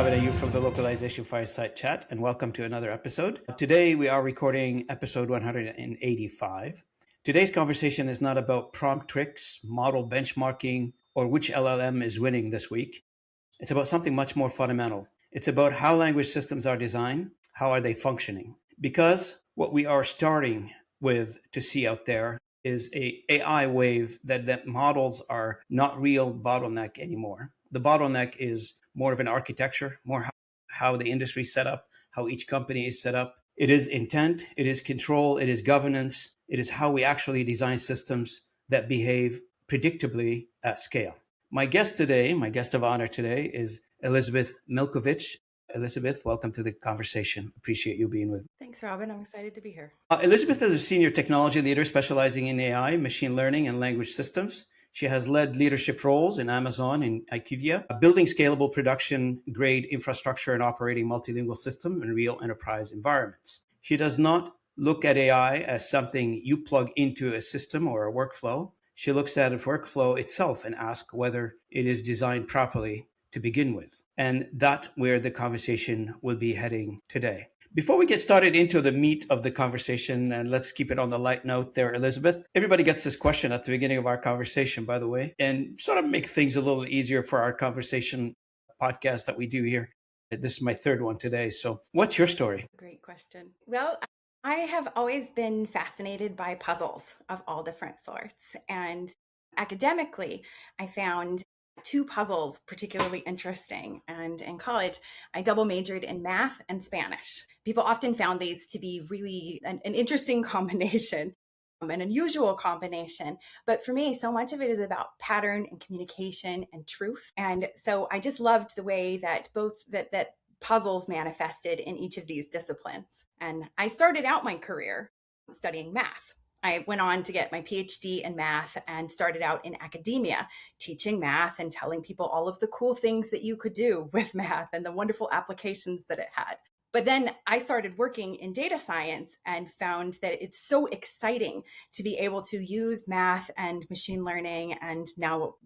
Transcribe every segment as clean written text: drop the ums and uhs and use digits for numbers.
and Ayoub from the Localization Fireside Chat, and welcome to another episode. Today, we are recording episode 185. Today's conversation is not about prompt tricks, model benchmarking, or which LLM is winning this week. It's about something much more fundamental. It's about how language systems are designed, how are they functioning? Because what we are starting with to see out there is a AI wave that models are not real bottleneck anymore. The bottleneck is more of an architecture, more how the industry is set up, how each company is set up. It is intent, it is control, it is governance, it is how we actually design systems that behave predictably at scale. My guest of honor today is Elizabeth Milkovits. Elizabeth, welcome to the conversation. Appreciate you being with me. Thanks, Robin. I'm excited to be here. Elizabeth is a senior technology leader specializing in AI, machine learning, and language systems. She has led leadership roles in Amazon and IQVIA, building scalable production-grade infrastructure and operating multilingual system in real enterprise environments. She does not look at AI as something you plug into a system or a workflow. She looks at a workflow itself and asks whether it is designed properly to begin with. And that's where the conversation will be heading today. Before we get started into the meat of the conversation, and let's keep it on the light note there, Elizabeth, everybody gets this question at the beginning of our conversation, by the way, and sort of make things a little easier for our conversation podcast that we do here. This is my third one today. So what's your story? Great question. Well, I have always been fascinated by puzzles of all different sorts. And academically, I found two puzzles particularly interesting. And in college, I double majored in math and Spanish. People often found these to be really an interesting combination, an unusual combination. But for me, so much of it is about pattern and communication and truth. And so I just loved the way that that puzzles manifested in each of these disciplines. And I started out my career studying math. I went on to get my PhD in math and started out in academia, teaching math and telling people all of the cool things that you could do with math and the wonderful applications that it had. But then I started working in data science and found that it's so exciting to be able to use math and machine learning and now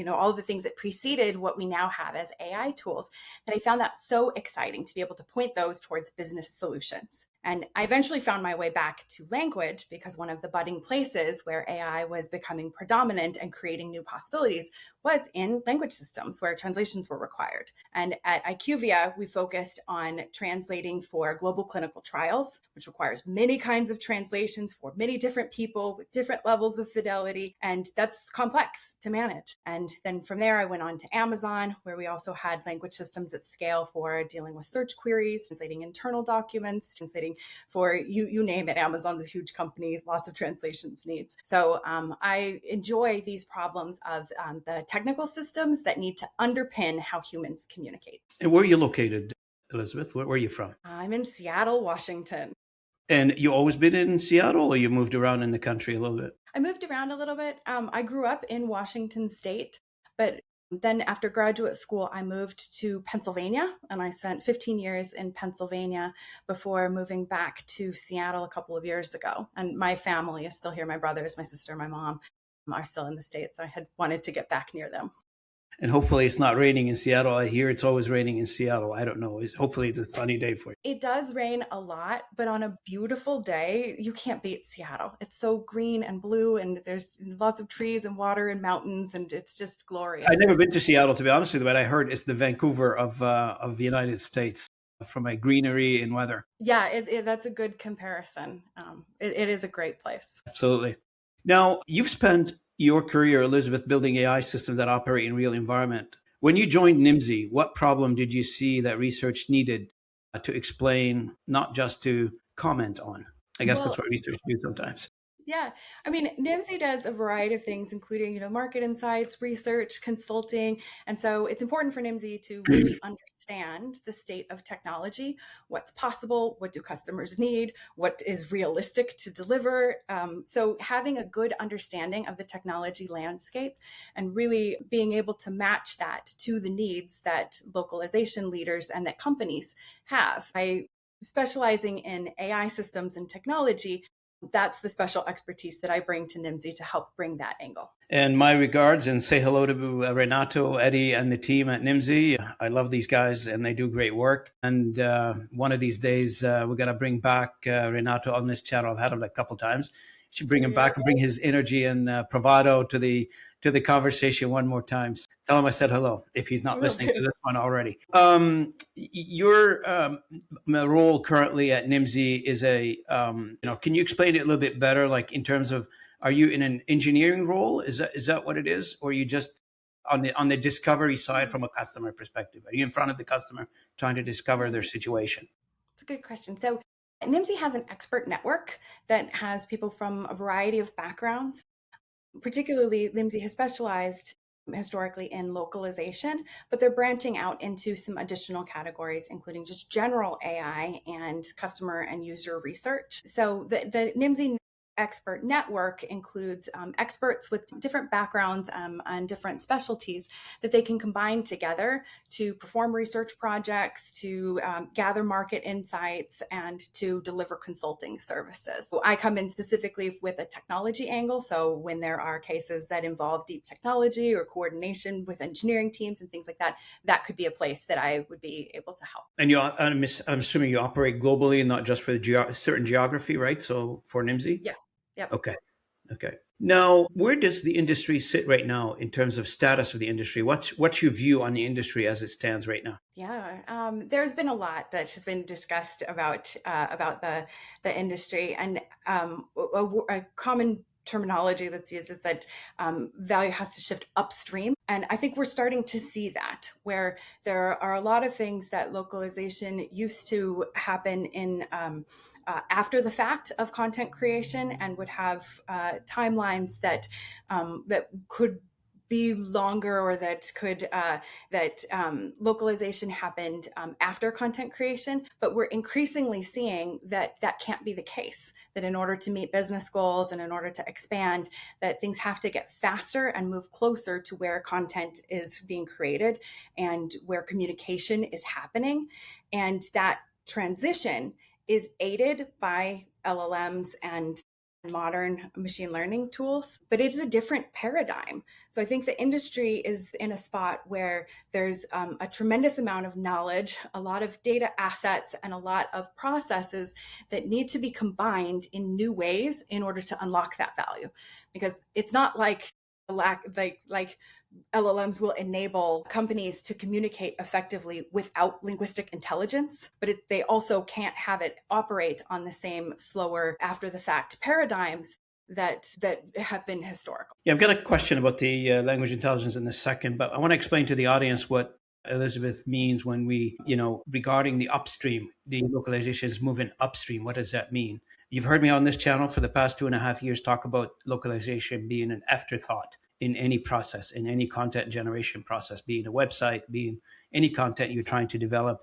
all the things that preceded what we now have as AI tools, that I found that so exciting to be able to point those towards business solutions. And I eventually found my way back to language because one of the budding places where AI was becoming predominant and creating new possibilities was in language systems where translations were required. And at IQVIA, we focused on translating for global clinical trials, which requires many kinds of translations for many different people with different levels of fidelity. And that's complex to manage. And then from there, I went on to Amazon, where we also had language systems at scale for dealing with search queries, translating internal documents, translating for you name it. Amazon's a huge company, lots of translations needs. So I enjoy these problems of the technical systems that need to underpin how humans communicate. And where are you located, Elizabeth? Where are you from? I'm in Seattle, Washington. And you always been in Seattle, or you moved around in the country a little bit? I moved around a little bit. I grew up in Washington State, but then after graduate school, I moved to Pennsylvania, and I spent 15 years in Pennsylvania before moving back to Seattle a couple of years ago. And my family is still here. My brothers, my sister, my mom are still in the States. I had wanted to get back near them. And hopefully it's not raining in Seattle. I hear it's always raining in Seattle. I don't know. Hopefully it's a sunny day for you. It does rain a lot, but on a beautiful day, you can't beat Seattle. It's so green and blue, and there's lots of trees and water and mountains, and it's just glorious. I've never been to Seattle, to be honest with you, but I heard it's the Vancouver of the United States from a greenery and weather. Yeah, that's a good comparison. It is a great place. Absolutely. Now, you've spent your career, Elizabeth, building AI systems that operate in real environment. When you joined Nimdzi, what problem did you see that research needed to explain, not just to comment on? I guess that's what research do sometimes. Yeah. I mean, Nimdzi does a variety of things, including, market insights, research, consulting. And so it's important for Nimdzi to really understand the state of technology, what's possible, what do customers need, what is realistic to deliver. So having a good understanding of the technology landscape and really being able to match that to the needs that localization leaders and that companies have. By specializing in AI systems and technology, That's the special expertise that I bring to Nimdzi to help bring that angle. And my regards, and say hello to Renato, Eddie, and the team at Nimdzi. I love these guys, and they do great work. And one of these days, we're going to bring back Renato on this channel. I've had him a couple times. Should bring him back and bring his energy and bravado to the conversation one more time. Tell him I said hello if he's not listening to this one already. Your role currently at Nimdzi is can you explain it a little bit better, like in terms of, are you in an engineering role? Is that what it is? Or are you just on the discovery side from a customer perspective? Are you in front of the customer trying to discover their situation? It's a good question. So Nimdzi has an expert network that has people from a variety of backgrounds. Particularly, Nimdzi has specialized historically in localization, but they're branching out into some additional categories, including just general AI and customer and user research. So the Nimdzi expert network includes experts with different backgrounds and different specialties that they can combine together to perform research projects, to gather market insights, and to deliver consulting services. So I come in specifically with a technology angle. So when there are cases that involve deep technology or coordination with engineering teams and things like that, that could be a place that I would be able to help. And I'm assuming you operate globally and not just for the certain geography, right? So for Nimdzi? Yeah. Yep. Okay. Now, where does the industry sit right now in terms of status of the industry? What's your view on the industry as it stands right now? Yeah, there's been a lot that has been discussed about the industry, and a common terminology that's used is that value has to shift upstream. And I think we're starting to see that, where there are a lot of things that localization used to happen in after the fact of content creation, and would have timelines that could be longer, or that could localization happened after content creation. But we're increasingly seeing that that can't be the case, that in order to meet business goals and in order to expand, that things have to get faster and move closer to where content is being created and where communication is happening. And that transition is aided by LLMs and modern machine learning tools, but it is a different paradigm. So I think the industry is in a spot where there's a tremendous amount of knowledge, a lot of data assets, and a lot of processes that need to be combined in new ways in order to unlock that value. Because it's not like LLMs will enable companies to communicate effectively without linguistic intelligence, but they also can't have it operate on the same slower after the fact paradigms that have been historical. Yeah, I've got a question about the language intelligence in a second, but I want to explain to the audience what Elizabeth means when we, regarding the upstream, the localization is moving upstream. What does that mean? You've heard me on this channel for the past 2.5 years talk about localization being an afterthought in any process, in any content generation process, being a website, being any content you're trying to develop.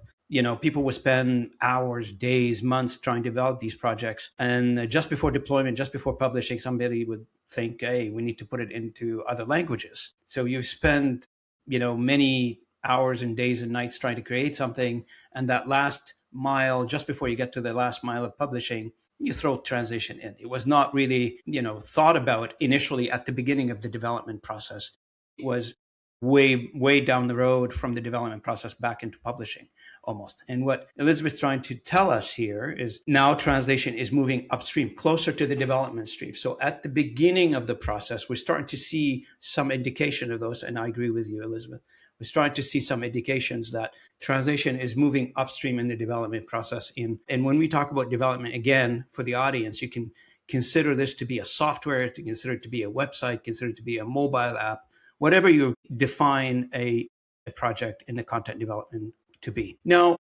People will spend hours, days, months trying to develop these projects. And just before deployment, just before publishing, somebody would think, hey, we need to put it into other languages. So you spend, many hours and days and nights trying to create something. And that last mile, just before you get to the last mile of publishing, you throw translation in. It was not really, thought about initially at the beginning of the development process. It was way down the road from the development process back into publishing almost. And what Elizabeth's trying to tell us here is now translation is moving upstream, closer to the development stream. So at the beginning of the process, we're starting to see some indication of those. And I agree with you, Elizabeth. We're starting to see some indications that translation is moving upstream in the development process. And when we talk about development, again, for the audience, you can consider this to be a software, to consider it to be a website, consider it to be a mobile app, whatever you define a project in the content development to be. Now,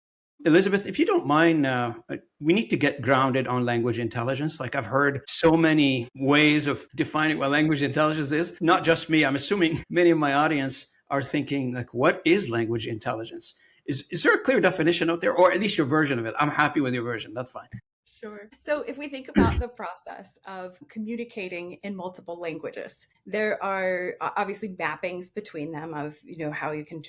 Elizabeth, if you don't mind, we need to get grounded on language intelligence. Like I've heard so many ways of defining what language intelligence is, not just me. I'm assuming many of my audience are thinking, like, what is language intelligence? Is there a clear definition out there, or at least your version of it? I'm happy with your version. That's fine. Sure. So if we think about the process of communicating in multiple languages, there are obviously mappings between them of, how you can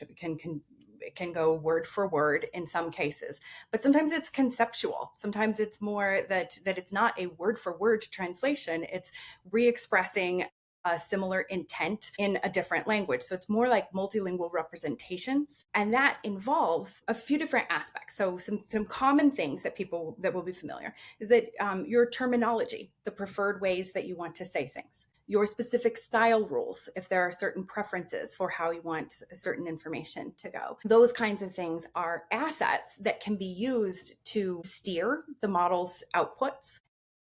it can go word for word in some cases, but sometimes it's conceptual. Sometimes it's more that it's not a word for word translation. It's re-expressing a similar intent in a different language. So it's more like multilingual representations. And that involves a few different aspects. So some common things that will be familiar is that your terminology, the preferred ways that you want to say things, your specific style rules, if there are certain preferences for how you want certain information to go. Those kinds of things are assets that can be used to steer the model's outputs.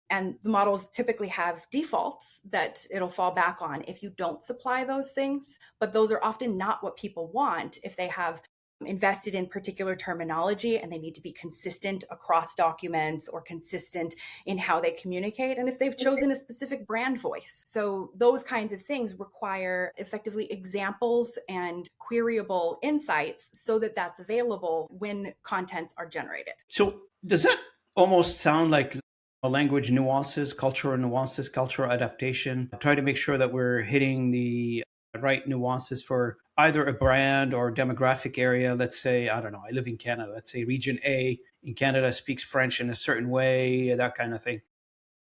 And the models typically have defaults that it'll fall back on if you don't supply those things. But those are often not what people want if they have invested in particular terminology and they need to be consistent across documents or consistent in how they communicate, and if they've chosen a specific brand voice. So those kinds of things require effectively examples and queryable insights so that that's available when contents are generated. So does that almost sound like language nuances, cultural adaptation, try to make sure that we're hitting the right nuances for either a brand or demographic area? Let's say, I don't know, I live in Canada. Let's say region A in Canada speaks French in a certain way, that kind of thing.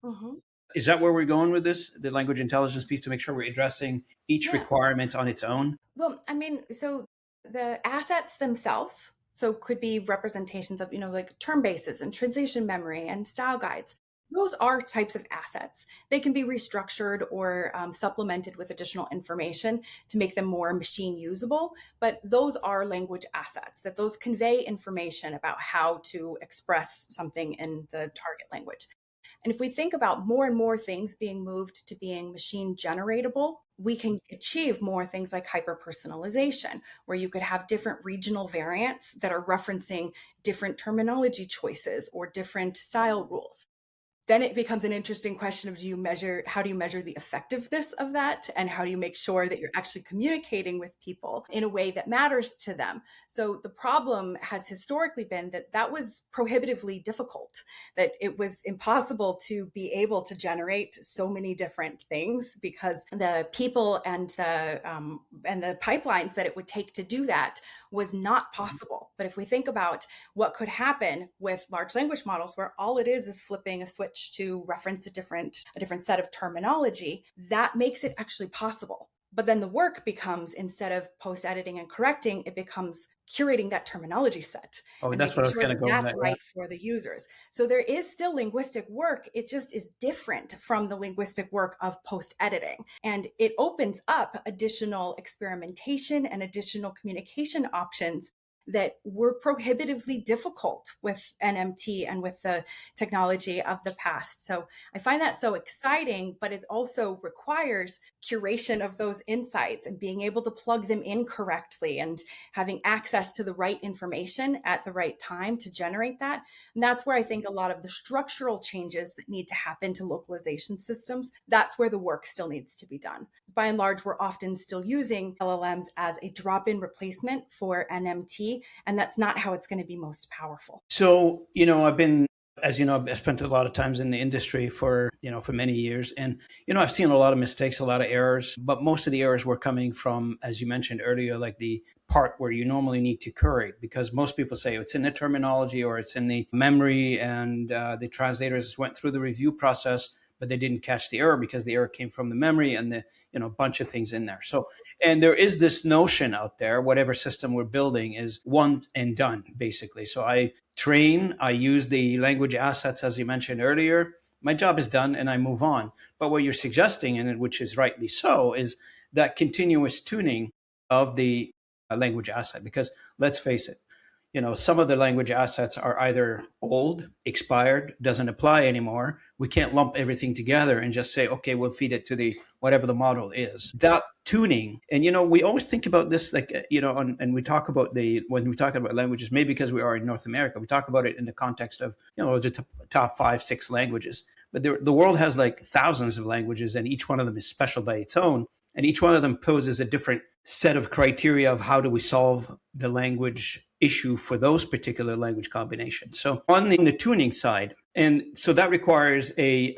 Mm-hmm. Is that where we're going with this, the language intelligence piece, to make sure we're addressing each requirement on its own? Well, I mean, so the assets themselves, so could be representations of, like term bases and translation memory and style guides. Those are types of assets. They can be restructured or supplemented with additional information to make them more machine usable. But those are language assets, that those convey information about how to express something in the target language. And if we think about more and more things being moved to being machine generatable, we can achieve more things like hyper-personalization, where you could have different regional variants that are referencing different terminology choices or different style rules. Then it becomes an interesting question of how do you measure the effectiveness of that? And how do you make sure that you're actually communicating with people in a way that matters to them? So the problem has historically been that was prohibitively difficult, that it was impossible to be able to generate so many different things because the people and the pipelines that it would take to do that was not possible. But if we think about what could happen with large language models, where all it is flipping a switch to reference a different set of terminology, that makes it actually possible. But then the work becomes, instead of post-editing and correcting, it becomes curating that terminology set. Oh, that's what I was going to go that's right for the users. So there is still linguistic work. It just is different from the linguistic work of post-editing. And it opens up additional experimentation and additional communication options that were prohibitively difficult with NMT and with the technology of the past. So I find that so exciting, but it also requires curation of those insights and being able to plug them in correctly and having access to the right information at the right time to generate that. And that's where I think a lot of the structural changes that need to happen to localization systems, that's where the work still needs to be done. By and large, we're often still using LLMs as a drop-in replacement for NMT, and that's not how it's going to be most powerful. So, I've spent a lot of times in the industry for many years. And, I've seen a lot of mistakes, a lot of errors, but most of the errors were coming from, as you mentioned earlier, like the part where you normally need to curate, because most people say it's in the terminology or it's in the memory, and the translators went through the review process, but they didn't catch the error because the error came from the memory and the bunch of things in there. So, and there is this notion out there, whatever system we're building is one and done, basically. So I use the language assets, as you mentioned earlier. My job is done and I move on. But what you're suggesting, and which is rightly so, is that continuous tuning of the language asset. Because let's face it, some of the language assets are either old, expired, doesn't apply anymore. We can't lump everything together and just say, okay, we'll feed it to the whatever the model is. That tuning, and we always think about this like, and we talk about when we talk about languages, maybe because we are in North America, we talk about it in the context of, the top 5, 6 languages. But the world has like thousands of languages, and each one of them is special by its own. And each one of them poses a different set of criteria of how do we solve the language issue for those particular language combinations. So on the tuning side, and so that requires a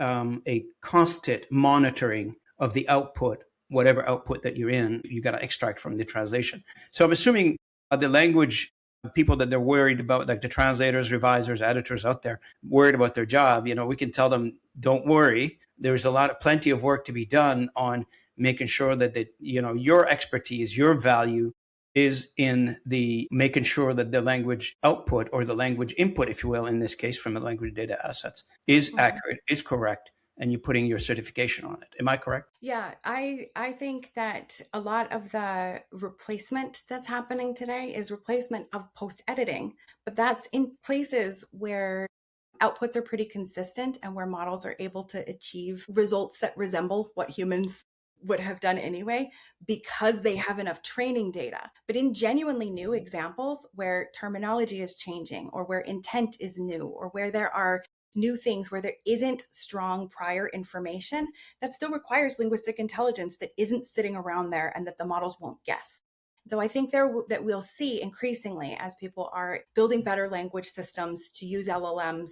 constant monitoring of the output, whatever output that you're in, you got to extract from the translation. So I'm assuming the language people that they're worried about, like the translators, revisers, editors out there, worried about their job, we can tell them, don't worry. There's plenty of work to be done on making sure that your expertise, your value is in the making sure that the language output or the language input, if you will, in this case from the language data assets, is accurate, is correct, and you're putting your certification on it. Am I correct? Yeah, I think that a lot of the replacement that's happening today is replacement of post editing, but that's in places where outputs are pretty consistent and where models are able to achieve results that resemble what humans would have done anyway because they have enough training data. But in genuinely new examples where terminology is changing or where intent is new or where there are new things where there isn't strong prior information, that still requires linguistic intelligence that isn't sitting around there and that the models won't guess. So I think that we'll see increasingly as people are building better language systems to use LLMs,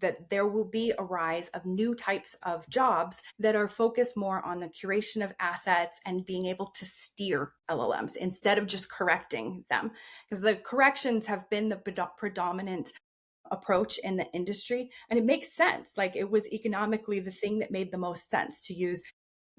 that there will be a rise of new types of jobs that are focused more on the curation of assets and being able to steer LLMs instead of just correcting them. Because the corrections have been the predominant approach in the industry. And it makes sense. Like, it was economically the thing that made the most sense to use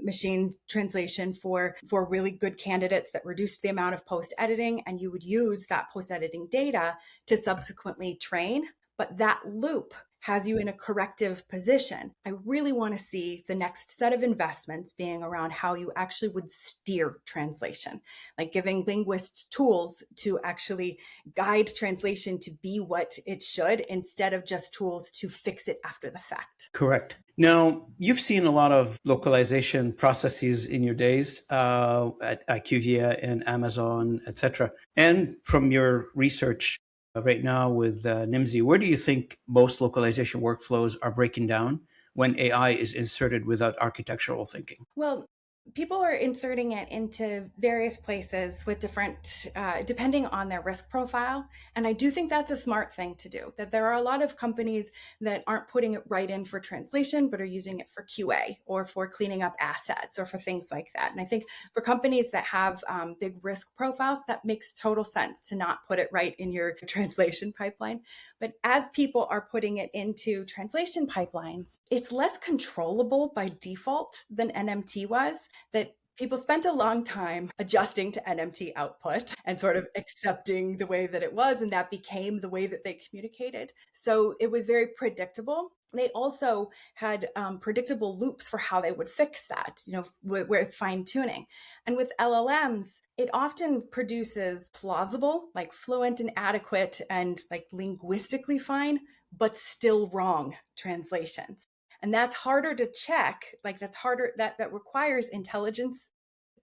machine translation for really good candidates that reduced the amount of post editing. And you would use that post editing data to subsequently train. But that loop has you in a corrective position. I really want to see the next set of investments being around how you actually would steer translation, like giving linguists tools to actually guide translation to be what it should instead of just tools to fix it after the fact. Correct. Now, you've seen a lot of localization processes in your days at IQVIA and Amazon, etc. And from your research right now with Nimdzi, where do you think most localization workflows are breaking down when AI is inserted without architectural thinking? Well, people are inserting it into various places with different, depending on their risk profile. And I do think that's a smart thing to do, that there are a lot of companies that aren't putting it right in for translation, but are using it for QA or for cleaning up assets or for things like that. And I think for companies that have big risk profiles, that makes total sense to not put it right in your translation pipeline. But as people are putting it into translation pipelines, it's less controllable by default than NMT was. That people spent a long time adjusting to NMT output and sort of accepting the way that it was, and that became the way that they communicated. So it was very predictable. They also had predictable loops for how they would fix that, with fine tuning. And with LLMs, it often produces plausible, like fluent and adequate and like linguistically fine, but still wrong translations. And that's harder to check. Like, that's harder, that requires intelligence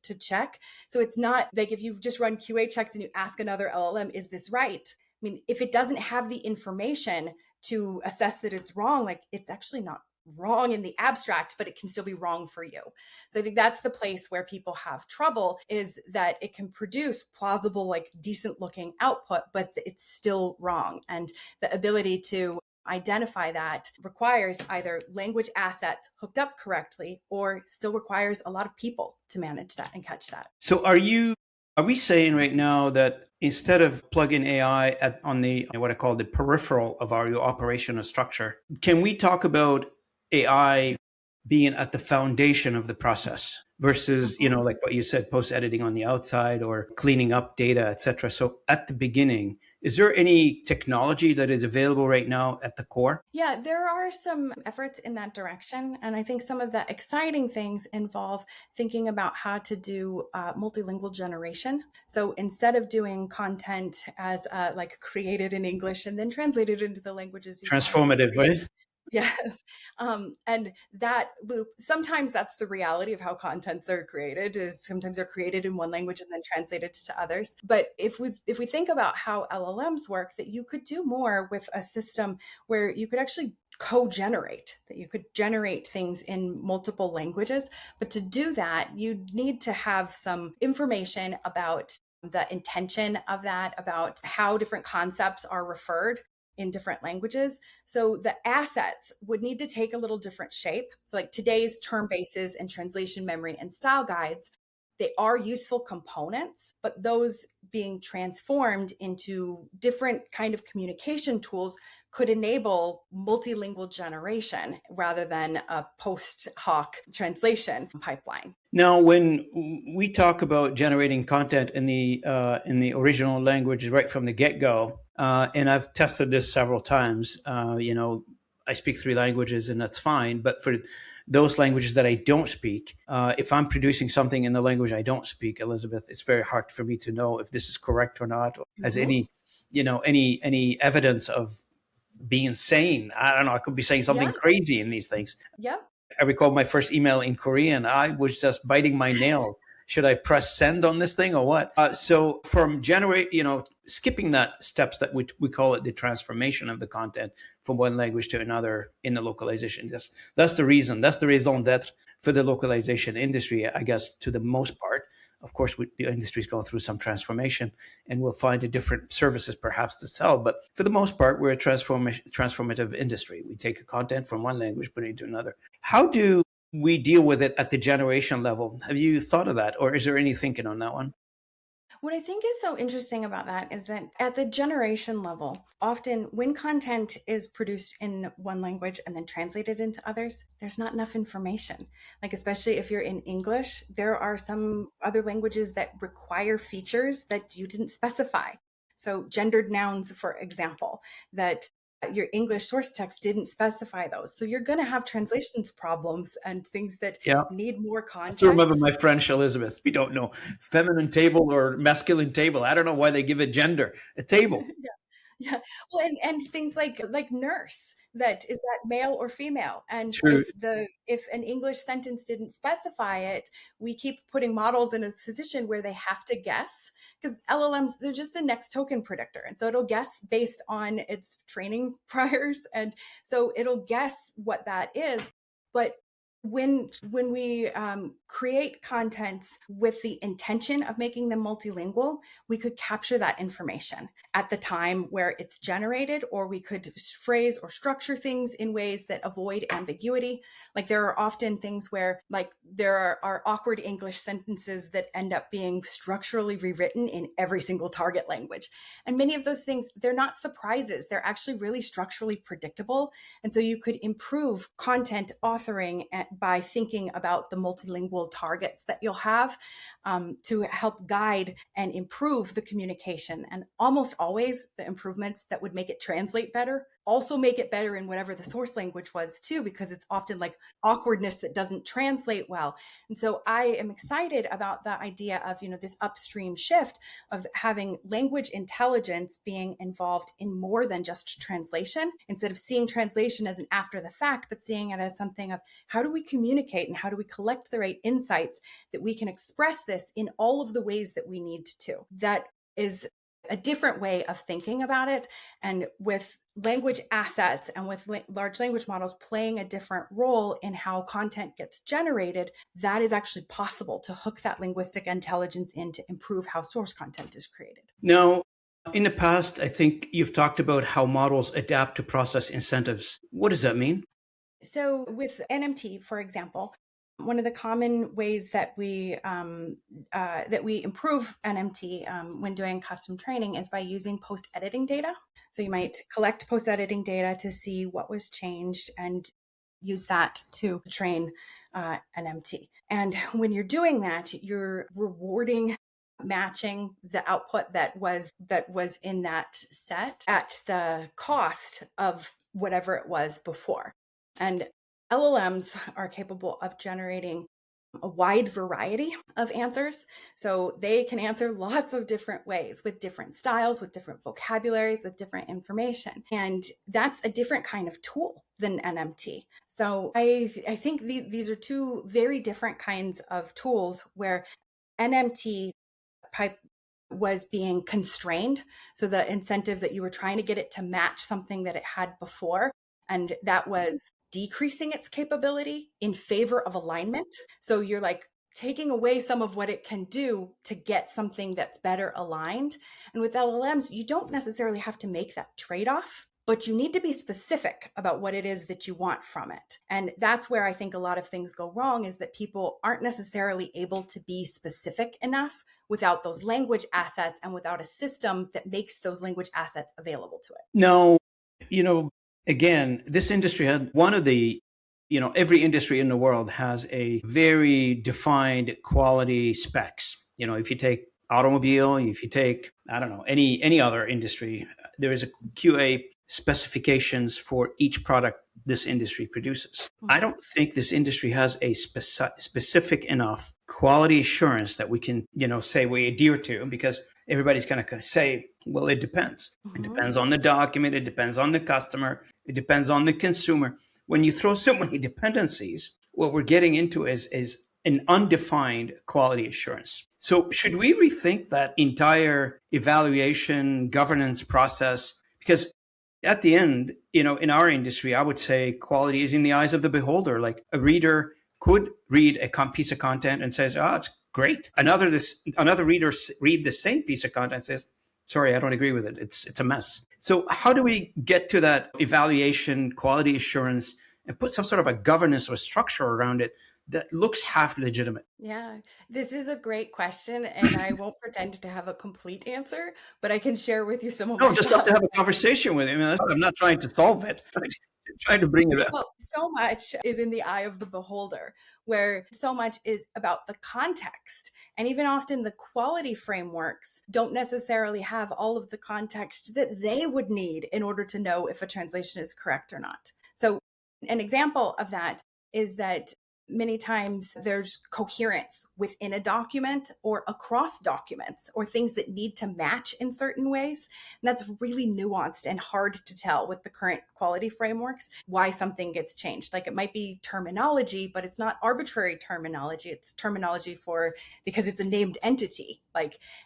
to check. So it's not like if you've just run QA checks and you ask another LLM, is this right? I mean, if it doesn't have the information to assess that it's wrong, like, it's actually not wrong in the abstract, but it can still be wrong for you. So I think that's the place where people have trouble, is that it can produce plausible, like decent looking output, but it's still wrong. And the ability to identify that requires either language assets hooked up correctly, or still requires a lot of people to manage that and catch that. So are we saying right now that instead of plug-in AI on the what I call the peripheral of our operational structure, can we talk about AI being at the foundation of the process versus, like what you said, post editing on the outside or cleaning up data, etc. So at the beginning, is there any technology that is available right now at the core? Yeah, there are some efforts in that direction. And I think some of the exciting things involve thinking about how to do multilingual generation. So instead of doing content as like created in English and then translated into the languages you Transformative, right? Yes. And that loop, sometimes that's the reality of how contents are created, is sometimes they're created in one language and then translated to others. But if we think about how LLMs work, that you could do more with a system where you could actually co-generate, that you could generate things in multiple languages. But to do that, you need to have some information about the intention of that, about how different concepts are referred in different languages. So the assets would need to take a little different shape. So like today's term bases and translation memory and style guides, they are useful components, but those being transformed into different kind of communication tools could enable multilingual generation rather than a post hoc translation pipeline. Now, when we talk about generating content in the original language right from the get go, and I've tested this several times, I speak three languages and that's fine. But for those languages that I don't speak, if I'm producing something in the language I don't speak, Elizabeth, it's very hard for me to know if this is correct or not, or has Mm-hmm. any evidence of being sane. I don't know. I could be saying something Yeah. crazy in these things. Yep. I recall my first email in Korean. I was just biting my nail. Should I press send on this thing or what? So from skipping that steps that we call it the transformation of the content from one language to another in the localization. That's the reason. That's the raison d'être for the localization industry, I guess, to the most part. Of course, the industry is going through some transformation, and we'll find a different services perhaps to sell. But for the most part, we're a transformative industry. We take a content from one language, put it into another. How do we deal with it at the generation level? Have you thought of that, or is there any thinking on that one? What I think is so interesting about that is that at the generation level, often when content is produced in one language and then translated into others, there's not enough information. Like, especially if you're in English, there are some other languages that require features that you didn't specify. So, gendered nouns, for example, that your English source text didn't specify those. So, you're going to have translations problems and things that Yeah. need more I still remember context. my French, Elizabeth. We don't know feminine table or masculine table. I don't know why they give it gender. A table. Yeah. Well, and things like nurse, that is that male or female. And True. if an English sentence didn't specify it, we keep putting models in a position where they have to guess, because LLMs, they're just a next token predictor. And so it'll guess based on its training priors. And so it'll guess what that is. But when we create content with the intention of making them multilingual, we could capture that information at the time where it's generated, or we could phrase or structure things in ways that avoid ambiguity. Like, there are often things where, like, there are awkward English sentences that end up being structurally rewritten in every single target language. And many of those things, they're not surprises. They're actually really structurally predictable. And so you could improve content authoring by thinking about the multilingual targets that you'll have, to help guide and improve the communication. And almost always the improvements that would make it translate better also make it better in whatever the source language was too, because it's often like awkwardness that doesn't translate well. And so I am excited about the idea of, this upstream shift of having language intelligence being involved in more than just translation, instead of seeing translation as an after the fact, but seeing it as something of, how do we communicate and how do we collect the right insights that we can express this in all of the ways that we need to. That is a different way of thinking about it. And with language assets and with large language models playing a different role in how content gets generated, that is actually possible to hook that linguistic intelligence in to improve how source content is created. Now, in the past, I think you've talked about how models adapt to process incentives. What does that mean? So with NMT, for example, one of the common ways that we improve NMT when doing custom training is by using post editing data. So you might collect post editing data to see what was changed and use that to train NMT. And when you're doing that, you're rewarding matching the output that was in that set at the cost of whatever it was before. And LLMs are capable of generating a wide variety of answers. So they can answer lots of different ways, with different styles, with different vocabularies, with different information. And that's a different kind of tool than NMT. So I think these are two very different kinds of tools, where NMT pipe was being constrained. So the incentives that you were trying to get it to match something that it had before, and that was decreasing its capability in favor of alignment. So you're like taking away some of what it can do to get something that's better aligned. And with LLMs, you don't necessarily have to make that trade-off. but you need to be specific about what it is that you want from it. And that's where I think a lot of things go wrong, is that people aren't necessarily able to be specific enough without those language assets and without a system that makes those language assets available to it. No, again, this industry had one of the, every industry in the world has a very defined quality specs. If you take automobile, if you take, I don't know, any other industry, there is a QA specifications for each product this industry produces. I don't think this industry has a specific enough quality assurance that we can, say we adhere to, because everybody's going to say, well, it depends. It depends on the document. It depends on the customer. It depends on the consumer. When you throw so many dependencies, what we're getting into is an undefined quality assurance. So should we rethink that entire evaluation governance process? Because at the end, in our industry, I would say quality is in the eyes of the beholder. Like a reader could read a piece of content and says, "Oh, it's great." Another reader read the same piece of content and says, "Sorry, I don't agree with it. It's a mess." So how do we get to that evaluation, quality assurance, and put some sort of a governance or structure around it that looks half legitimate? Yeah, this is a great question, and I won't pretend to have a complete answer, but I can share with you some of No, my just love to thoughts. have a conversation with him. I'm not trying to solve it. I'm trying to bring it up. Well, so much is in the eye of the beholder, where so much is about the context. And even often the quality frameworks don't necessarily have all of the context that they would need in order to know if a translation is correct or not. So an example of that is that many times there's coherence within a document or across documents, or things that need to match in certain ways. And that's really nuanced and hard to tell with the current quality frameworks why something gets changed. Like, it might be terminology, but it's not arbitrary terminology. It's terminology because it's a named entity.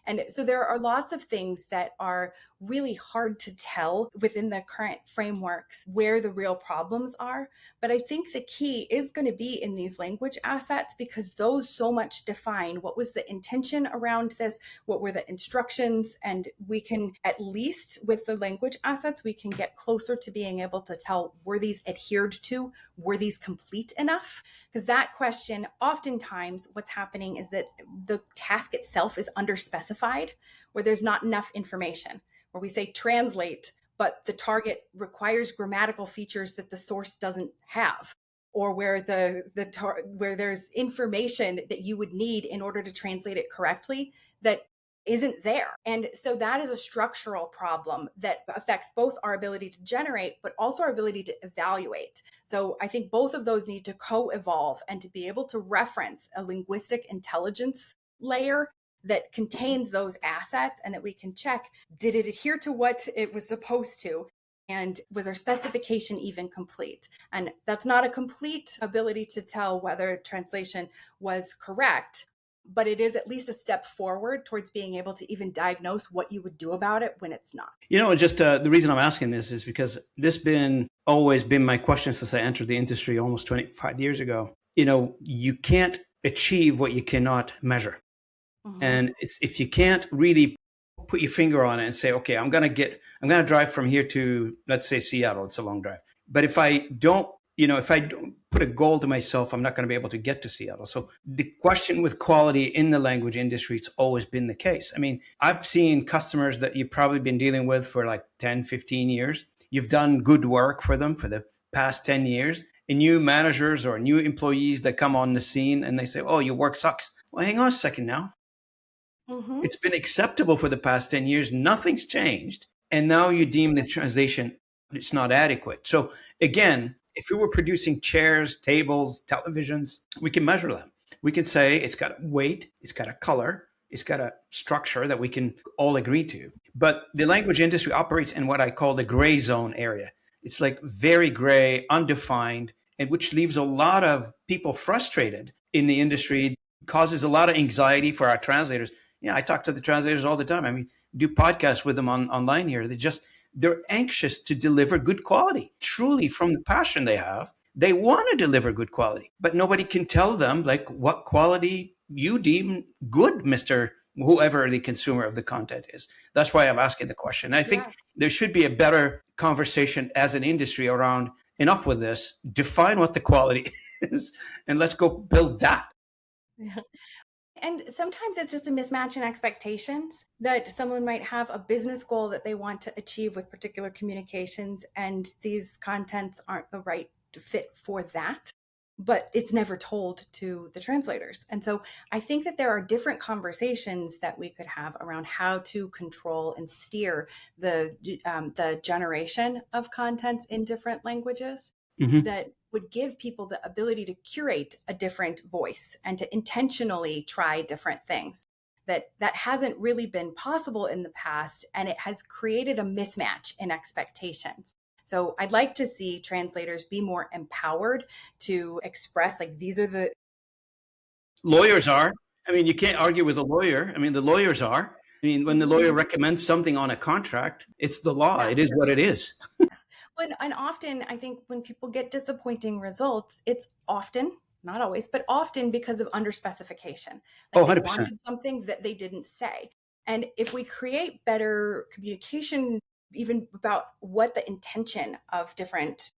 And so there are lots of things that are really hard to tell within the current frameworks where the real problems are. But I think the key is going to be in these language assets, because those so much define what was the intention around this, what were the instructions, and we can, at least with the language assets, we can get closer to being able to tell, were these adhered to, were these complete enough? Because that question, oftentimes what's happening is that the task itself is underspecified, where there's not enough information, where we say translate, but the target requires grammatical features that the source doesn't have, or where where there's information that you would need in order to translate it correctly that isn't there. And so that is a structural problem that affects both our ability to generate, but also our ability to evaluate. So I think both of those need to co-evolve, and to be able to reference a linguistic intelligence layer that contains those assets, and that we can check, did it adhere to what it was supposed to? And was our specification even complete? And that's not a complete ability to tell whether translation was correct, but it is at least a step forward towards being able to even diagnose what you would do about it when it's not. Just the reason I'm asking this is because this always been my question since I entered the industry almost 25 years ago. You can't achieve what you cannot measure. And if you can't really put your finger on it and say, okay, I'm going to drive from here to, let's say, Seattle. It's a long drive. But if I don't put a goal to myself, I'm not going to be able to get to Seattle. So the question with quality in the language industry, it's always been the case. I mean, I've seen customers that you've probably been dealing with for like 10, 15 years. You've done good work for them for the past 10 years. And new managers or new employees that come on the scene and they say, oh, your work sucks. Well, hang on a second now. It's been acceptable for the past 10 years. Nothing's changed. And now you deem the translation, it's not adequate. So again, if we were producing chairs, tables, televisions, we can measure them. We can say it's got a weight, it's got a color, it's got a structure that we can all agree to. But the language industry operates in what I call the gray zone area. It's like very gray, undefined, and which leaves a lot of people frustrated in the industry, causes a lot of anxiety for our translators. Yeah, I talk to the translators all the time. I mean, do podcasts with them online here. They're anxious to deliver good quality, truly from the passion they have. They want to deliver good quality, but nobody can tell them like what quality you deem good, Mr. whoever the consumer of the content is. That's why I'm asking the question. I think there should be a better conversation as an industry around enough with this, define what the quality is, and let's go build that. Yeah. And sometimes it's just a mismatch in expectations, that someone might have a business goal that they want to achieve with particular communications, and these contents aren't the right fit for that, but it's never told to the translators. And so I think that there are different conversations that we could have around how to control and steer the generation of contents in different languages. That would give people the ability to curate a different voice and to intentionally try different things. That hasn't really been possible in the past, and it has created a mismatch in expectations. So I'd like to see translators be more empowered to express, like, these are the... Lawyers are. I mean, you can't argue with a lawyer. I mean, the lawyers are. I mean, when the lawyer recommends something on a contract, it's the law. It is what it is. And often, I think when people get disappointing results, it's often, not always, but often because of underspecification. Like, they wanted something that they didn't say. And if we create better communication, even about what the intention of different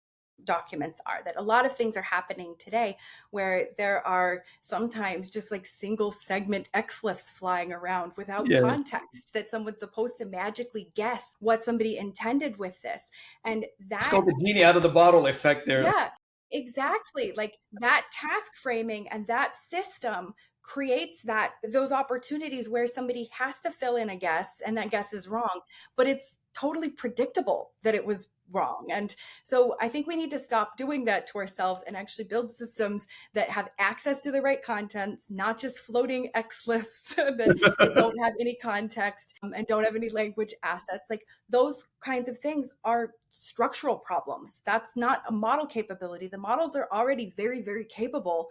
documents are, that a lot of things are happening today where there are sometimes just like single segment XLIFs flying around without context, that someone's supposed to magically guess what somebody intended with this. And that... It's called the genie out of the bottle effect there. Yeah, exactly. Like, that task framing and that system creates those opportunities where somebody has to fill in a guess, and that guess is wrong, but it's totally predictable that it was wrong. And so I think we need to stop doing that to ourselves and actually build systems that have access to the right contents, not just floating XLIFs that don't have any context and don't have any language assets. Like, those kinds of things are structural problems. That's not a model capability. The models are already very, very capable.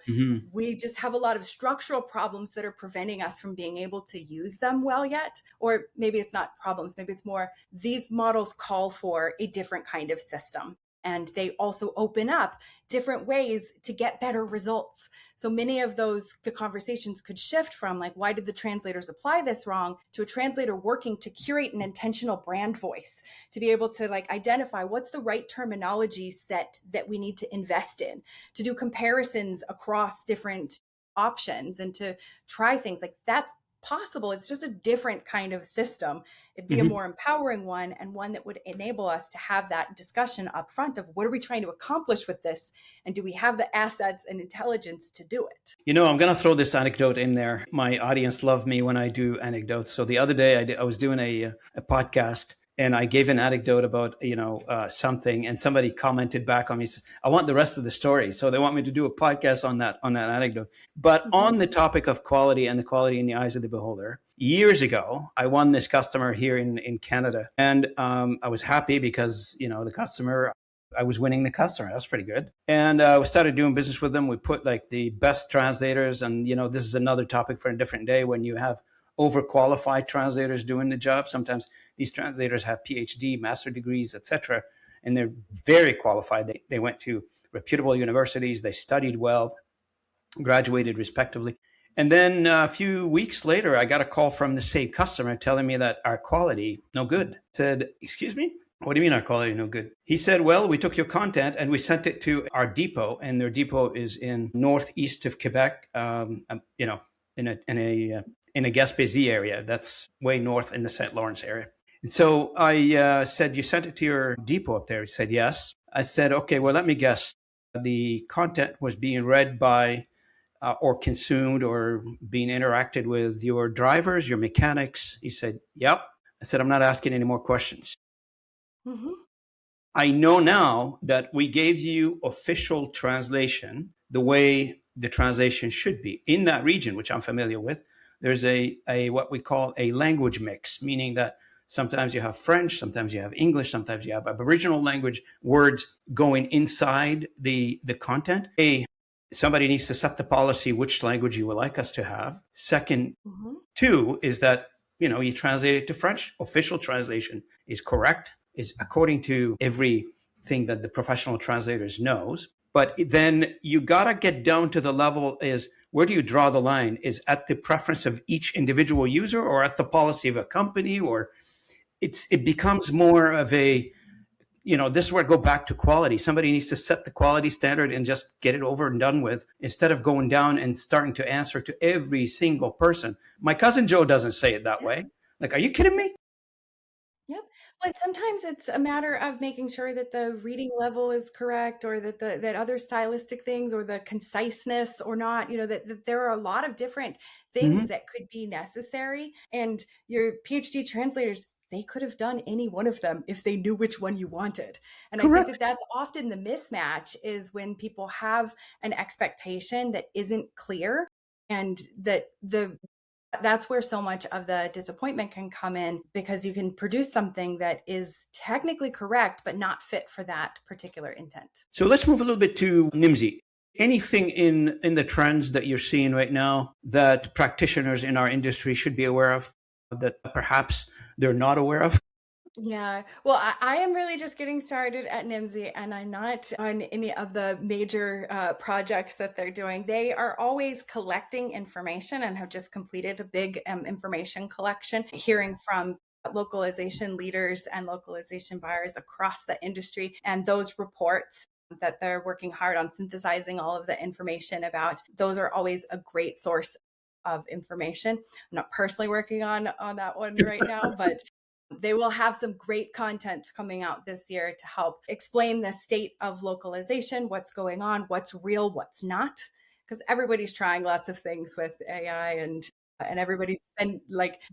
We just have a lot of structural problems that are preventing us from being able to use them well yet. Or maybe it's not problems, maybe it's more, these models call for a different kind of system. And they also open up different ways to get better results. So many of the conversations could shift from, like, why did the translators apply this wrong, to a translator working to curate an intentional brand voice, to be able to, like, identify what's the right terminology set that we need to invest in, to do comparisons across different options and to try things. Like, that's possible. It's just a different kind of system. It'd be a more empowering one, and one that would enable us to have that discussion up front of, what are we trying to accomplish with this? And do we have the assets and intelligence to do it? You know, I'm going to throw this anecdote in there. My audience love me when I do anecdotes. So the other day I was doing a podcast, and I gave an anecdote about, something, and somebody commented back on me, says, I want the rest of the story. So they want me to do a podcast on that anecdote. But on the topic of quality and the quality in the eyes of the beholder, years ago, I won this customer here in Canada. And I was happy because, the customer, I was winning the customer. That was pretty good. And we started doing business with them. We put, like, the best translators. And, this is another topic for a different day, when you have overqualified translators doing the job. Sometimes these translators have PhD, master degrees, etc., and they're very qualified. They went to reputable universities. They studied well, graduated respectively. And then a few weeks later, I got a call from the same customer telling me that our quality, no good. I said, excuse me? What do you mean our quality no good? He said, well, we took your content and we sent it to our depot, and their depot is in northeast of Quebec, in a Gaspésie area. That's way north in the St. Lawrence area. And so I said, you sent it to your depot up there? He said, yes. I said, okay, well, let me guess. The content was being read by or consumed or being interacted with your drivers, your mechanics? He said, yep. I said, I'm not asking any more questions. I know now that we gave you official translation the way the translation should be. In that region, which I'm familiar with, there's a what we call a language mix, meaning that sometimes you have French, sometimes you have English, sometimes you have Aboriginal language words going inside the content. Somebody needs to set the policy which language you would like us to have. Second, two is that, you translate it to French. Official translation is correct, is according to everything that the professional translators knows. But then you got to get down to the level is, where do you draw the line? Is at the preference of each individual user or at the policy of a company? Or it becomes more of a, this is where I go back to quality. Somebody needs to set the quality standard and just get it over and done with, instead of going down and starting to answer to every single person. My cousin Joe doesn't say it that way. Like, are you kidding me? Yep. But sometimes it's a matter of making sure that the reading level is correct, or that that other stylistic things, or the conciseness or not, that there are a lot of different things that could be necessary. And your PhD translators, they could have done any one of them if they knew which one you wanted. And I think that that's often the mismatch, is when people have an expectation that isn't clear, and that's where so much of the disappointment can come in, because you can produce something that is technically correct but not fit for that particular intent. So let's move a little bit to Nimdzi. Anything in the trends that you're seeing right now that practitioners in our industry should be aware of, that perhaps they're not aware of? Yeah, well, I am really just getting started at Nimdzi, and I'm not on any of the major projects that they're doing. They are always collecting information and have just completed a big information collection, hearing from localization leaders and localization buyers across the industry, and those reports that they're working hard on synthesizing all of the information about. Those are always a great source of information. I'm not personally working on that one right now, but they will have some great content coming out this year to help explain the state of localization, what's going on, what's real, what's not, because everybody's trying lots of things with AI, and everybody's been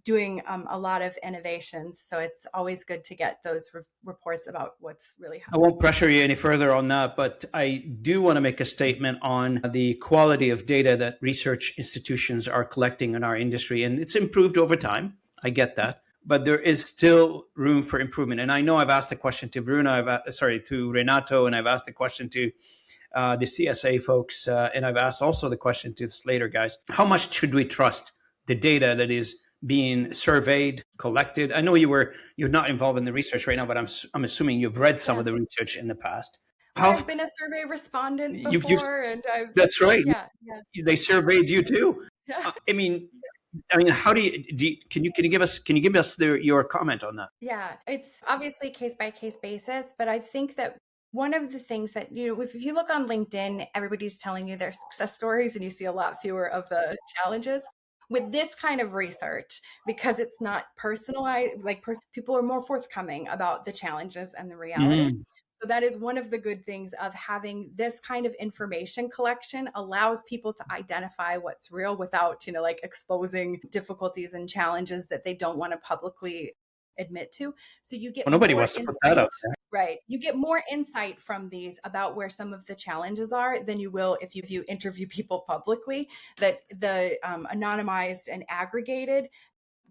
doing a lot of innovations. So it's always good to get those reports about what's really happening. I won't pressure you any further on that, but I do want to make a statement on the quality of data that research institutions are collecting in our industry, and it's improved over time. I get that. But there is still room for improvement. And I know I've asked a question to to Renato, and I've asked a question to the CSA folks, and I've asked also the question to the Slater guys. How much should we trust the data that is being surveyed, collected? I know you're not involved in the research right now, but I'm assuming you've read some of the research in the past. I've been a survey respondent before, that's right. Yeah. They surveyed you too. Yeah. I mean, how can you give us your comment on that? Yeah, it's obviously case by case basis, but I think that one of the things that, if you look on LinkedIn, everybody's telling you their success stories, and you see a lot fewer of the challenges. With this kind of research, because it's not personalized, people are more forthcoming about the challenges and the reality. So that is one of the good things of having this kind of information collection. Allows people to identify what's real without, exposing difficulties and challenges that they don't want to publicly admit to. So you get nobody wants to put that out there. Right. You get more insight from these about where some of the challenges are than you will if you interview people publicly. That the anonymized and aggregated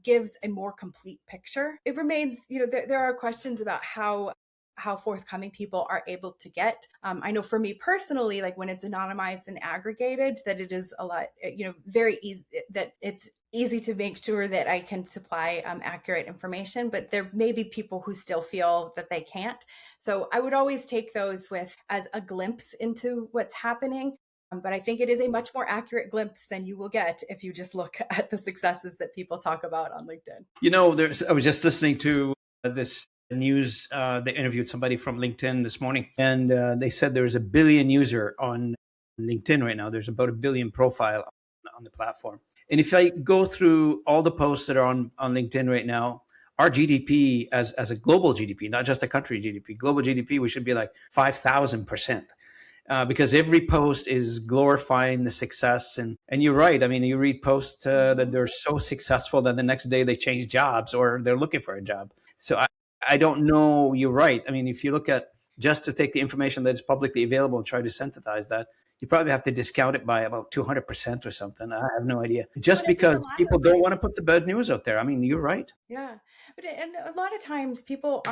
gives a more complete picture. It remains, there are questions about how forthcoming people are able to get. I know for me personally, when it's anonymized and aggregated, that it is a lot, very easy, that it's easy to make sure that I can supply accurate information, but there may be people who still feel that they can't. So I would always take those as a glimpse into what's happening. But I think it is a much more accurate glimpse than you will get if you just look at the successes that people talk about on LinkedIn. I was just listening to this news. They interviewed somebody from LinkedIn this morning, and they said there's 1 billion user on LinkedIn right now. There's about 1 billion profile on the platform. And if I go through all the posts that are on LinkedIn right now, our GDP as a global GDP, not just a country GDP, global GDP, we should be 5,000%. Because every post is glorifying the success. And you're right. I mean, you read posts that they're so successful that the next day they change jobs or they're looking for a job. So I don't know. You're right. I mean, if you look at just to take the information that's publicly available and try to synthesize that, you probably have to discount it by about 200% or something. I have no idea. Just because people don't want to put the bad news out there. I mean, you're right. Yeah. And a lot of times people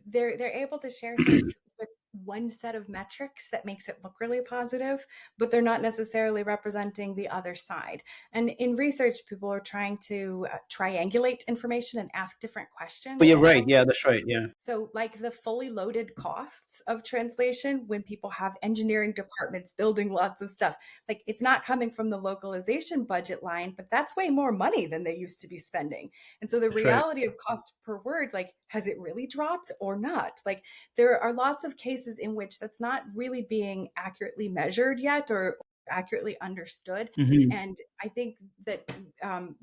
they're able to share things with one set of metrics that makes it look really positive, but they're not necessarily representing the other side. And in research, people are trying to triangulate information and ask different questions. Well, you're right. Yeah, that's right. Yeah. So, like the fully loaded costs of translation, when people have engineering departments building lots of stuff, like it's not coming from the localization budget line, but that's way more money than they used to be spending. And so, the That's right. reality of cost per word, like, has it really dropped or not? Like, there are lots of cases in which that's not really being accurately measured yet or accurately understood. Hmm. And I think that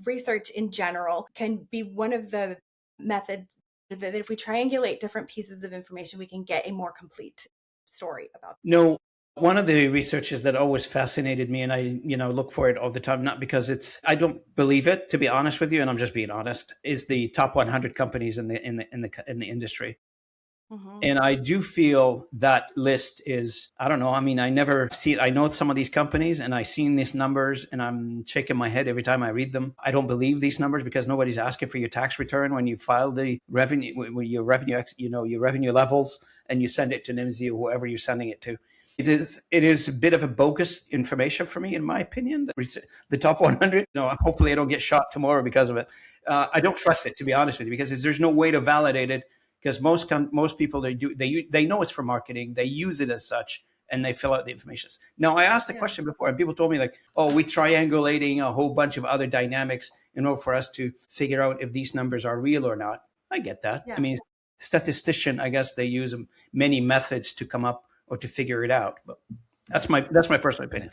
research in general can be one of the methods that if we triangulate different pieces of information, we can get a more complete story about. No, one of the researches that always fascinated me, and I, look for it all the time, not because I don't believe it, to be honest with you, and I'm just being honest, is the top 100 companies in the industry. Mhm. And I do feel that list is, I don't know. I mean, I never see it. I know some of these companies and I've seen these numbers and I'm shaking my head every time I read them. I don't believe these numbers because nobody's asking for your tax return when you file the revenue, your revenue, your revenue levels, and you send it to Nimdzi or whoever you're sending it to. It is a bit of a bogus information for me, in my opinion. The top 100. No, hopefully I don't get shot tomorrow because of it. I don't trust it, to be honest with you, because there's no way to validate it. Because most people they know it's for marketing, they use it as such, and they fill out the information. Now I asked the Yeah. question before, and people told me like, "Oh, we triangulating a whole bunch of other dynamics in order for us to figure out if these numbers are real or not." I get that. I Yeah. mean, statistician, I guess they use many methods to come up or to figure it out. But that's my personal opinion.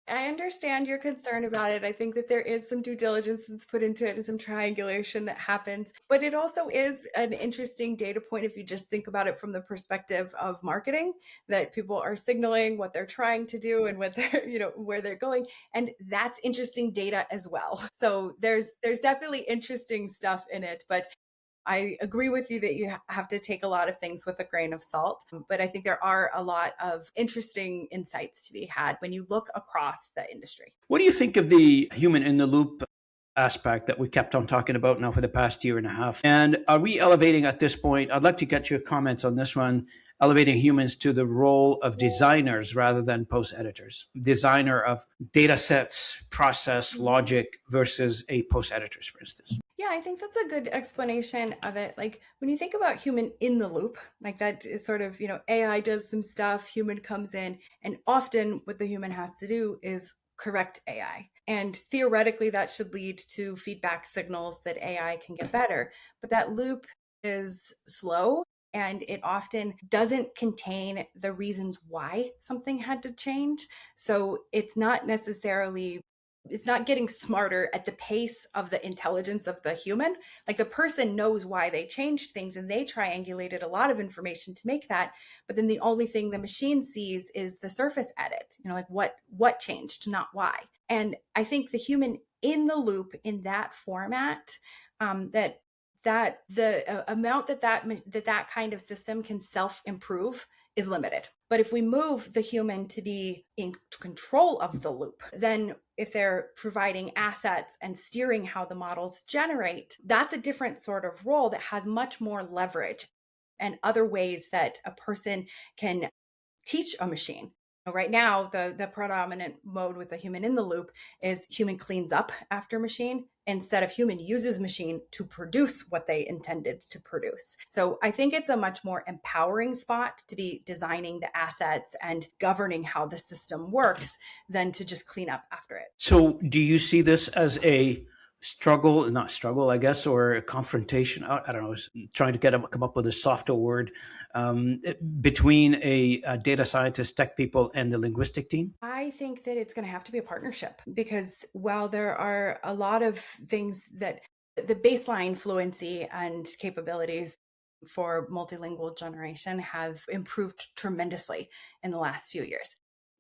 I understand your concern about it. I think that there is some due diligence that's put into it and some triangulation that happens. But it also is an interesting data point if you just think about it from the perspective of marketing, that people are signaling what they're trying to do and what they're, where they're going. And that's interesting data as well. So there's definitely interesting stuff in it. But I agree with you that you have to take a lot of things with a grain of salt, but I think there are a lot of interesting insights to be had when you look across the industry. What do you think of the human in the loop aspect that we kept on talking about now for the past year and a half? And are we elevating at this point? I'd like to get your comments on this one. Elevating humans to the role of designers rather than post editors, designer of data sets, process, logic versus a post editors, for instance. Yeah, I think that's a good explanation of it. Like when you think about human in the loop, like that is sort of, AI does some stuff, human comes in, and often what the human has to do is correct AI. And theoretically, that should lead to feedback signals that AI can get better. But that loop is slow and it often doesn't contain the reasons why something had to change. So it's not getting smarter at the pace of the intelligence of the human. Like the person knows why they changed things and they triangulated a lot of information to make that. But then the only thing the machine sees is the surface edit, like what changed, not why. And I think the human in the loop in that format, that the amount that kind of system can self improve is limited. But if we move the human to be in control of the loop, then if they're providing assets and steering how the models generate, that's a different sort of role that has much more leverage and other ways that a person can teach a machine. Right now, the predominant mode with the human in the loop is human cleans up after machine instead of human uses machine to produce what they intended to produce. So I think it's a much more empowering spot to be designing the assets and governing how the system works than to just clean up after it. So, do you see this as a struggle, not struggle, I guess, or a confrontation? I don't know, trying to come up with a softer word between a data scientist, tech people, and the linguistic team? I think that it's going to have to be a partnership because while there are a lot of things that the baseline fluency and capabilities for multilingual generation have improved tremendously in the last few years.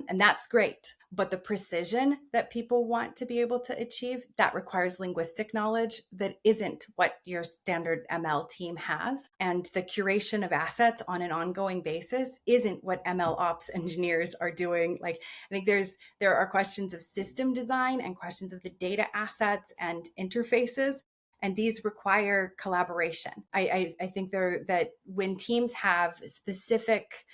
And that's great. But the precision that people want to be able to achieve, that requires linguistic knowledge that isn't what your standard ML team has. And the curation of assets on an ongoing basis isn't what ML ops engineers are doing. Like, I think there are questions of system design and questions of the data assets and interfaces. And these require collaboration. I think that when teams have specific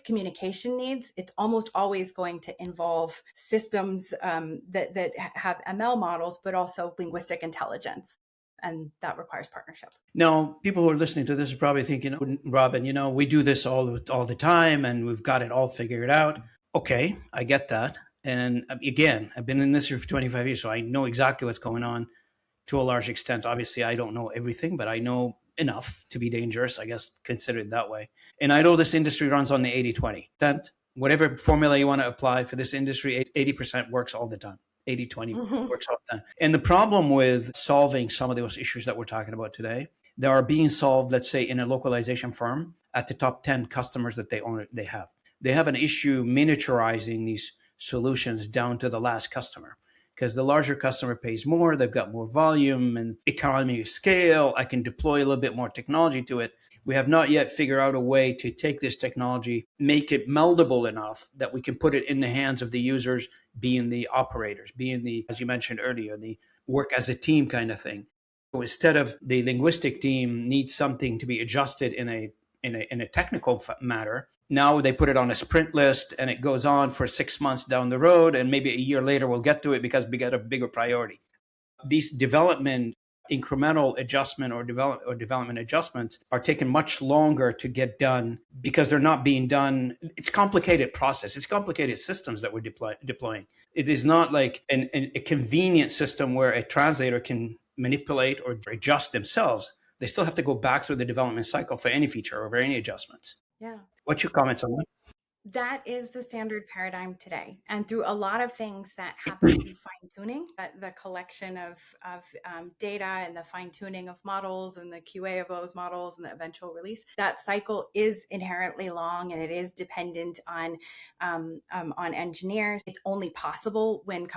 communication needs, it's almost always going to involve systems that have ML models, but also linguistic intelligence. And that requires partnership. Now, people who are listening to this are probably thinking, Robin, we do this all the time and we've got it all figured out. Okay, I get that. And again, I've been in this for 25 years, so I know exactly what's going on to a large extent. Obviously, I don't know everything, but I know enough to be dangerous, I guess, consider it that way. And I know this industry runs on the 80-20. Whatever formula you want to apply for this industry, 80% works all the time. 80-20 works all the time. And the problem with solving some of those issues that we're talking about today, they are being solved, let's say, in a localization firm at the top 10 customers that they have. They have an issue miniaturizing these solutions down to the last customer, because the larger customer pays more, they've got more volume and economy of scale. I can deploy a little bit more technology to it. We have not yet figured out a way to take this technology, make it meldable enough that we can put it in the hands of the users, being the operators, being the, as you mentioned earlier, the work as a team kind of thing. So instead of the linguistic team needs something to be adjusted in a technical matter, now they put it on a sprint list and it goes on for 6 months down the road, and maybe a year later we'll get to it because we got a bigger priority. These development incremental adjustment or development adjustments are taking much longer to get done because they're not being done. It's a complicated process. It's complicated systems that we're deploying. It is not like a convenient system where a translator can manipulate or adjust themselves. They still have to go back through the development cycle for any feature or for any adjustments. Yeah. What's your comments on that? That is the standard paradigm today. And through a lot of things that happen through fine tuning, the collection of data and the fine tuning of models and the QA of those models and the eventual release, that cycle is inherently long and it is dependent on engineers. It's only possible when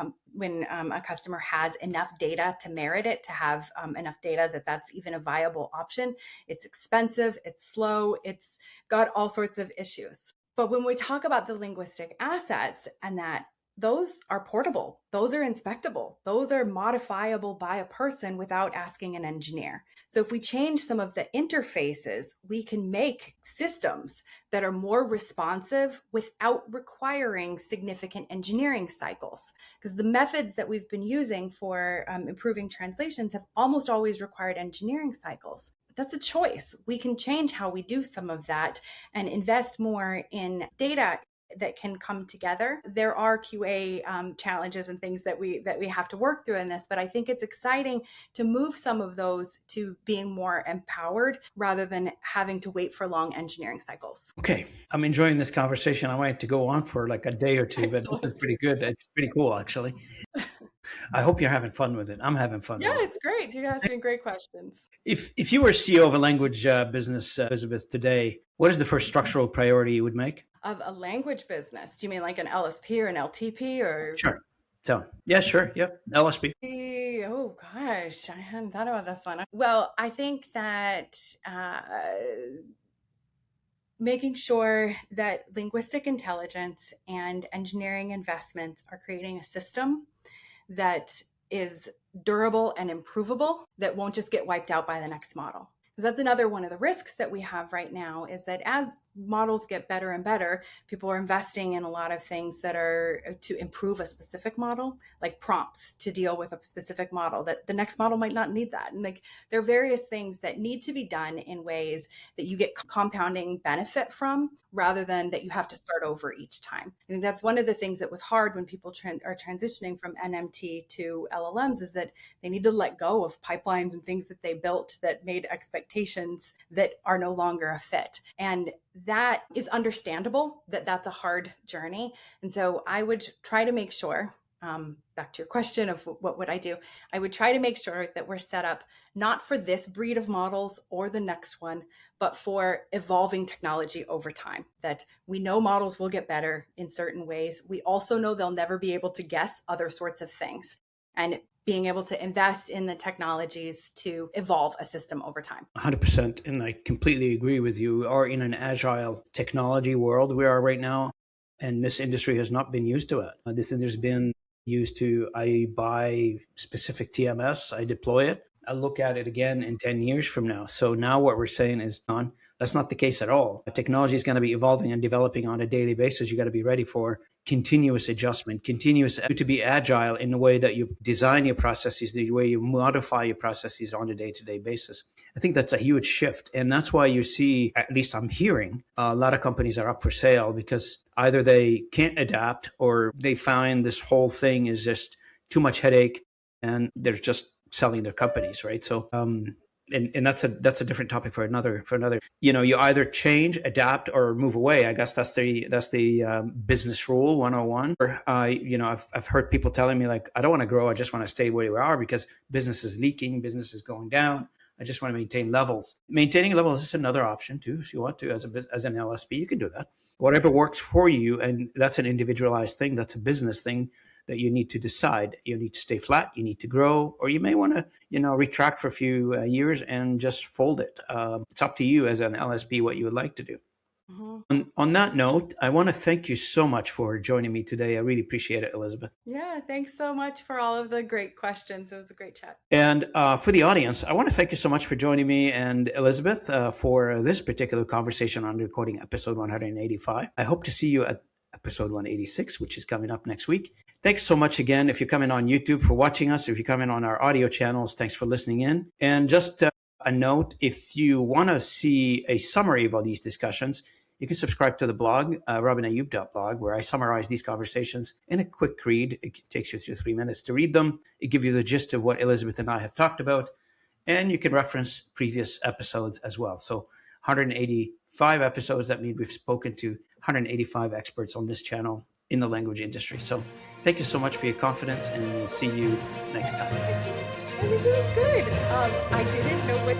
a customer has enough data to merit it, to have enough data that's even a viable option. It's expensive, it's slow, it's got all sorts of issues. But when we talk about the linguistic assets and that those are portable, those are inspectable, those are modifiable by a person without asking an engineer. So if we change some of the interfaces, we can make systems that are more responsive without requiring significant engineering cycles. Because the methods that we've been using for improving translations have almost always required engineering cycles. That's a choice. We can change how we do some of that and invest more in data that can come together. There are QA challenges and things that we have to work through in this, but I think it's exciting to move some of those to being more empowered rather than having to wait for long engineering cycles. Okay, I'm enjoying this conversation. I might to go on for like a day or two, Excellent. but this is pretty good. It's pretty cool, actually. I hope you're having fun with it. I'm having fun. Yeah, it's great. You're asking great questions. If you were CEO of a language business, Elizabeth, today, what is the first structural priority you would make? Of a language business? Do you mean like an LSP or an LTP or? Sure. So, yeah, sure. Yep. LSP. Oh gosh, I hadn't thought about this one. Well, I think that making sure that linguistic intelligence and engineering investments are creating a system that is durable and improvable, that won't just get wiped out by the next model. Because that's another one of the risks that we have right now, is that as models get better and better, people are investing in a lot of things that are to improve a specific model, like prompts to deal with a specific model, that the next model might not need that. And like there are various things that need to be done in ways that you get compounding benefit from, rather than that you have to start over each time. I think that's one of the things that was hard when people are transitioning from NMT to LLMs, is that they need to let go of pipelines and things that they built that made expectations that are no longer a fit. And that is understandable, that that's a hard journey. And so I would try to make sure, back to your question of what would I do? I would try to make sure that we're set up not for this breed of models or the next one, but for evolving technology over time. That we know models will get better in certain ways. We also know they'll never be able to guess other sorts of things. And being able to invest in the technologies to evolve a system over time. 100%. And I completely agree with you. We are in an agile technology world we are right now. And this industry has not been used to it. This industry has been used to, I buy specific TMS, I deploy it, I'll look at it again in 10 years from now. So now what we're saying is, that's not the case at all. Technology is going to be evolving and developing on a daily basis. You got to be ready for continuous adjustment, continuous to be agile in the way that you design your processes, the way you modify your processes on a day-to-day basis. I think that's a huge shift. And that's why you see, at least I'm hearing, a lot of companies are up for sale because either they can't adapt or they find this whole thing is just too much headache and they're just selling their companies, right? So, and that's a different topic for another. You either change, adapt, or move away. I guess that's the business rule 101. I've heard people telling me like, I don't want to grow. I just want to stay where we are because business is leaking, business is going down. I just want to maintain levels. Maintaining levels is another option too. If you want to, as an LSP, you can do that. Whatever works for you, and that's an individualized thing. That's a business thing that you need to decide. You need to stay flat, you need to grow, or you may want to, retract for a few years and just fold it. It's up to you as an LSP what you would like to do. Mm-hmm. On that note, I want to thank you so much for joining me today. I really appreciate it, Elizabeth. Yeah, thanks so much for all of the great questions. It was a great chat. And for the audience, I want to thank you so much for joining me and Elizabeth for this particular conversation on recording episode 185. I hope to see you at episode 186, which is coming up next week. Thanks so much again. If you're coming on YouTube for watching us, if you're coming on our audio channels, thanks for listening in. And just a note, if you want to see a summary of all these discussions, you can subscribe to the blog, robinayoub.blog, where I summarize these conversations in a quick read. It takes you 2 or 3 minutes to read them. It gives you the gist of what Elizabeth and I have talked about. And you can reference previous episodes as well. So 185 episodes, that means we've spoken to 185 experts on this channel in the language industry. So thank you so much for your confidence, and we'll see you next time. I think it was good. I didn't know what